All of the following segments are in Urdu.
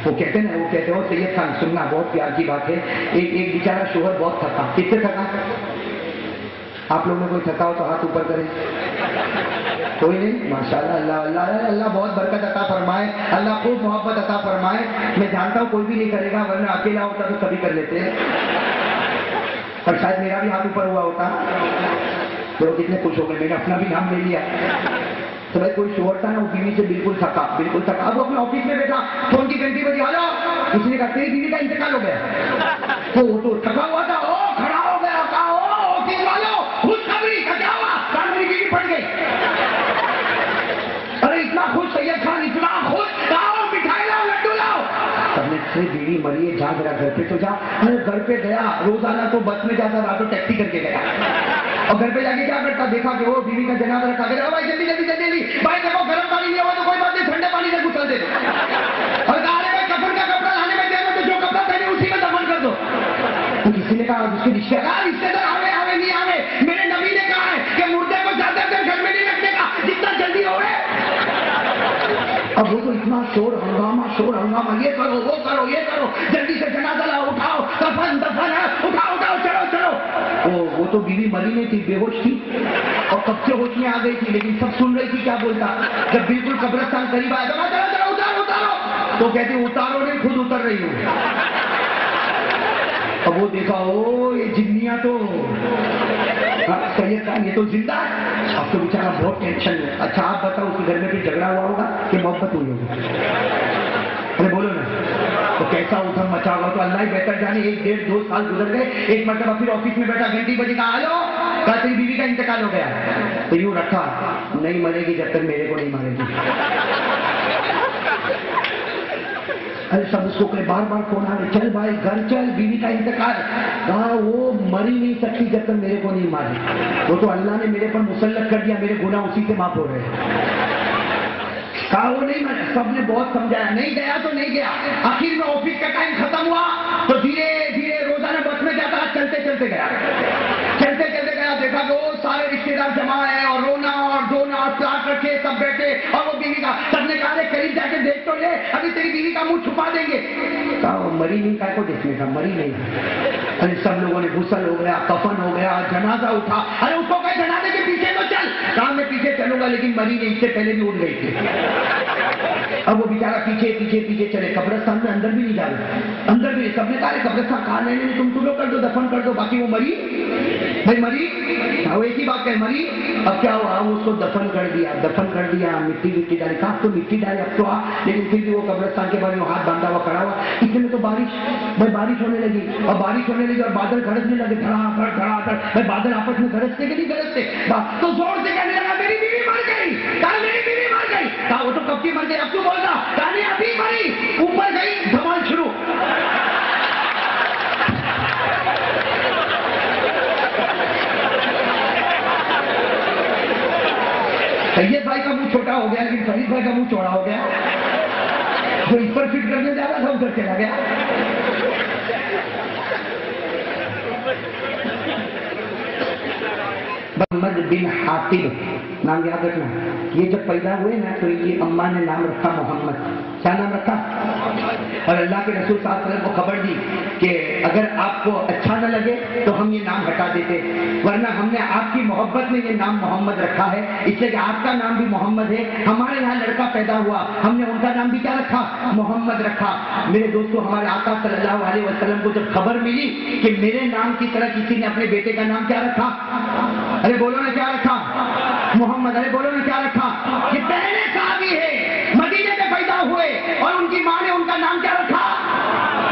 وہ کہتے نا، وہ کہتے ہو سید خان سننا بہت پیار کی بات ہے، ایک بیچارہ شوہر بہت تھکا. کس سے تھکا؟ آپ لوگوں میں کوئی تھکا ہو تو ہاتھ اوپر کریں. کوئی نہیں؟ ماشاءاللہ. اللہ اللہ اللہ بہت برکت عطا فرمائے، اللہ خوب محبت عطا فرمائے. میں جانتا ہوں کوئی بھی نہیں کرے گا، ورنہ اکیلا ہوتا تو سبھی کر لیتے ہیں، اور شاید میرا بھی ہاتھ اوپر ہوا ہوتا. لوگ کتنے خوش ہو گئے، میں نے اپنا بھی نام لے لیا. تو بھائی کوئی شوہر تھا نا، وہ بیوی سے بالکل تھکا، بالکل تھکا. اب وہ اپنے آفس میں بیٹھا، فون کی گھنٹی بجی. ہلو، کسی نے کہا تیری بیوی کا انتقال ہو گیا. وہ تو تھکا ہوا تھا، او کھڑا ہو گیا. کہا او آفس والوں، خوشخبری کا کیا ہوا؟ کہا میری بیوی پھٹ گئی. ارے اتنا خوش سید خان، اتنا خوش. کہا مٹھائی لاؤ، لڈو لاؤ. سب نے سے بیوی مری ہے، جا ذرا گھر پہ تو جا. ارے گھر پہ گیا، روزانہ تو بس میں جاتا رہا تو ٹیکسی کر کے گیا. اور گھر پہ جا کے کیا کرتا، دیکھا کہ وہ بیوی کا جنازہ رکھا گیا. بھائی جلدی جلدی جلدی بھائی، دیکھو گرم پانی نہیں ہوا تو کوئی بات نہیں، ٹھنڈے پانی سے گسل دے. اور کہا ارے بھائی کفن کا کپڑا لانے میں دے دو، تو جو کپڑا پہنے اسی میں دفن کر دو. تو کسی نے کہا اس کے رشتے دار آوے آوے نہیں آوے. میرے نبی نے کہا ہے کہ مردے کو زیادہ دیر گھر میں نہیں رکھنے کا، جتنا جلدی ہوئے. اب وہ تو اتنا شور ہنگامہ، یہ کرو وہ کرو یہ کرو، جلدی سے جنازہ لاؤ، اٹھاؤ، دفن ہے، اٹھاؤ چلو چلو. وہ تو بیوی مری نہیں تھی، بے ہوش تھی، اور کب سے ہوش میں آ گئی تھی، لیکن سب سن رہی تھی کیا بولتا. جب بالکل قبرستان قریب آیا، چلو اتارو. تو کہتی اتارو نہیں، خود اتر رہی ہوں. اب وہ دیکھا، او یہ جنیاں تو سید خان یہ تو زندہ ہے. اب تو بیچارہ بہت ٹینشن ہے. اچھا آپ بتاؤ، اس کے گھر میں پھر جھگڑا ہوا ہوگا کہ محبت ہوئی ہوگی؟ ارے بولو نا. تو کیسا ادھم مچا ہوگا تو اللہ ہی بہتر جانے. 1 1.5 2 سال گزر گئے. ایک مرتبہ پھر آفس میں بیٹھا، گھنٹی بجی. کہا ہلو، کہا تیری بیوی کا انتقال ہو گیا. تو یوں رکھا، نہیں مرے گی جب تک میرے کو نہیں مارے گی. ارے سب اس کو کہ بار بار فون آ رہے، چل بھائی گھر چل، بیوی کا انتقال. کہا وہ مری نہیں سکتی جب تک میرے کو نہیں مارے. وہ تو اللہ نے میرے پر مسلط کر دیا، میرے گناہ اسی سے معاف ہو رہے ہیں. کہا وہ نہیں مرے. سب نے بہت سمجھایا، نہیں گیا تو نہیں گیا. آخر میں آفس کا ٹائم ختم ہوا تو دھیرے دھیرے روزانہ بس میں جاتا، چلتے چلتے گیا. دیکھا کہ وہ سارے رشتے دار جمع ہیں، اور رونا اور دھونا، پلاٹ رکھے سب بیٹھے، اور وہ بیوی کا. سب نے کہا قریب جا کے دیکھ تو لے، ابھی تیری بیوی کا منہ چھپا دیں گے. کہا وہ مری نہیں، کا کو دیکھنے کا، مری نہیں. ارے سب لوگوں نے غسل ہو گیا، کفن ہو گیا، جنازہ اٹھا. ارے اس کو کہ جنازے کے پیچھے تو چل. کہا میں پیچھے چلوں گا، لیکن مری نہیں، اس سے پہلے بھی اٹھ گئی تھی. اب وہ بیچارہ پیچھے چلے. قبرستان میں اندر بھی نہیں جا رہے، اندر بھی. سب نے کہا قبرستان کہاں نہیں، تم لوگ کر دو، دفن کر دو. باقی وہ مری، بھائی مری. وہ ایک ہی بات کہ مری. اب کیا ہوا، اس کو دفن کر دیا، مٹی ڈالی. کہا تو مٹی ڈالی، اب تو آ. لیکن پھر بھی وہ قبرستان کے بعد ہاتھ باندھا ہوا کھڑا ہوا. اتنے میں تو بارش ہونے لگی، اور بادل گرجنے لگے، دھڑا دھڑ. بھائی بادل آپس میں گرجتے کہ نہیں گرجتے؟ تو زور سے کہنے لگا میری بیوی مر گئی. کہا میری بیوی مر گئی. کہا وہ تو کب کی مر گئی، اب تو بول رہا. کہا نہیں ابھی مری. اوپر گئی، دھمال شروع. سید بھائی کا منہ چھوٹا ہو گیا، لیکن فرید بھائی کا منہ چوڑا ہو گیا. جو اس پر فٹ کرنے جا رہا تھا ادھر چلا گیا. محمد بن حاتب نام یاد رکھنا. یہ جب پیدا ہوئے نا تو یہ اماں نے نام رکھا محمد. کیا نام رکھا؟ اور اللہ کے رسول صلی اللہ علیہ وسلم کو خبر دی کہ اگر آپ کو اچھا نہ لگے تو ہم یہ نام ہٹا دیتے، ورنہ ہم نے آپ کی محبت میں یہ نام محمد رکھا ہے، اس لیے کہ آپ کا نام بھی محمد ہے. ہمارے یہاں لڑکا پیدا ہوا، ہم نے ان کا نام بھی کیا رکھا؟ محمد رکھا. میرے دوستو، ہمارے آقا صلی اللہ علیہ وسلم کو جب خبر ملی کہ میرے نام کی طرح کسی نے اپنے بیٹے کا نام کیا رکھا؟ ارے بولو نا کیا رکھا؟ محمد. ارے بولو نا کیا رکھا؟ یہ پہلے صحابی ہے، مدینے میں پیدا ہوئے، اور ان کی ماں نے ان کا نام کیا رکھا؟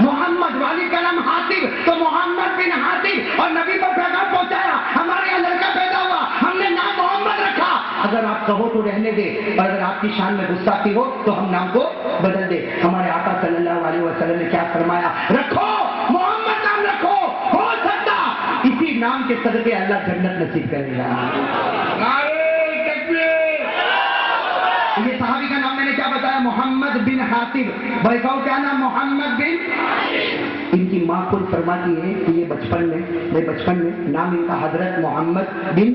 محمد. والد کا نام حاتب، تو محمد بن حاتب. اور نبی پر پیغام پہنچایا، ہمارے یہاں لڑکا پیدا ہوا، ہم نے نام محمد رکھا. اگر آپ کہو تو رہنے دے، اور اگر آپ کی شان میں گستاخی ہو تو ہم نام کو بدل دے. ہمارے آقا صلی اللہ علیہ وسلم نے کیا فرمایا؟ رکھو محمد نام رکھو، ہو سکتا اسی نام کے صدقے اللہ جنت نصیب کرے گا. یہ صحابی کا نام میں نے کیا بتایا؟ محمد بن حاتب. بھائی کہو کیا نام؟ محمد بن. ان کی ماں خود فرماتی ہے کہ یہ بچپن میں نام ان کا حضرت محمد بن